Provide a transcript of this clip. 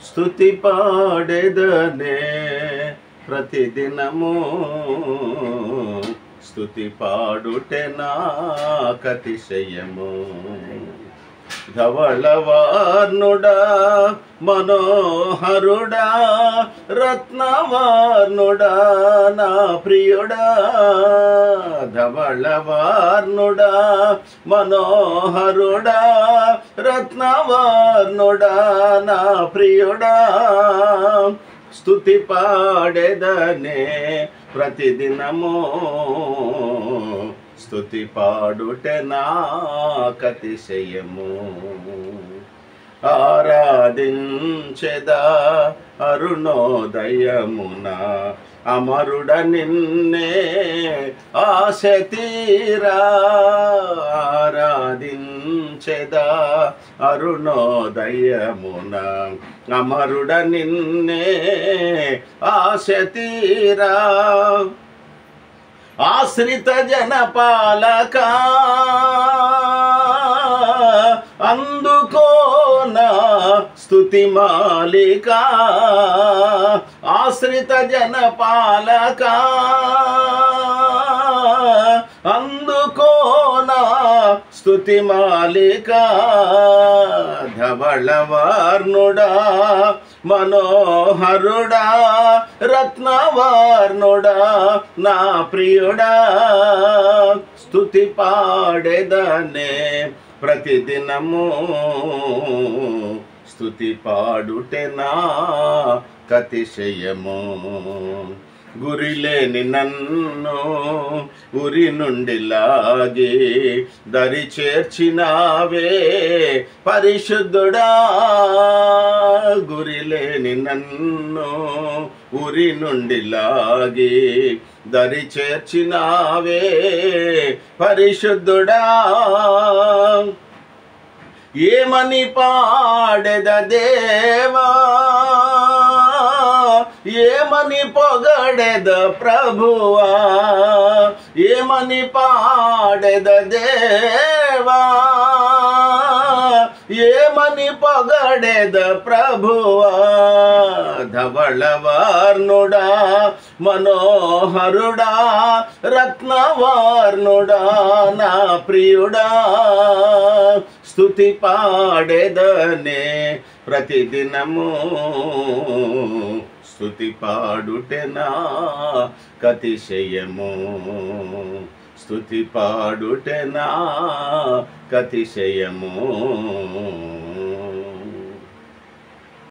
స్తుతి పాడెదనే ప్రతిదినము, స్తుతి పాడుటే నాకతిశయము. ధవళవర్ణుడా మనోహరుడా రత్నవర్ణుడా నా ప్రియుడా. ధవళవర్ణుడా మనోహరుడా రత్నవర్ణుడా నా ప్రియుడా. స్తుతి పాడెదనే ప్రతిదినము, స్తుతి పాడుటే నాకతిశయము. ఆరాధించెదా అరుణోదయమున అమరుడ నిన్నే ఆశ తీరా. ఆరాధించెదా అరుణోదయమున అమరుడ నిన్నే ఆశ తీరా. ఆశ్రిత జనపాలక అందుకోనా స్తుతి మాలిక. ఆశ్రిత జనపాలక అందుకోనా స్తుతి మాలిక. ధవళవర్ణుడా మనోహరుడా రత్నవర్ణుడా నా ప్రియుడా. స్తుతి పాడెదనే ప్రతిదినము, స్తుతి పాడుటే నాకతిశయము. గురిలేని నన్ను ఉరి నుండి లాగి దరి చేర్చినావే పరిశుద్ధుడా. గురిలేని నన్ను ఉరి నుండి లాగి దరి చేర్చినావే పరిశుద్ధుడా. ఏమని పాడెద దేవా, ఏమని పొగడెద ప్రభువా. ఏమని పాడెద దేవా, ఏమని పొగడెద ప్రభువా. ధవళవర్ణుడా మనోహరుడా రత్నవర్ణుడా నా ప్రియుడా. స్తుతి పాడెదనే ప్రతిదినము, స్తుతి పాడుటే నాకతిశయము. స్తుతి పాడుటే నాకతిశయము.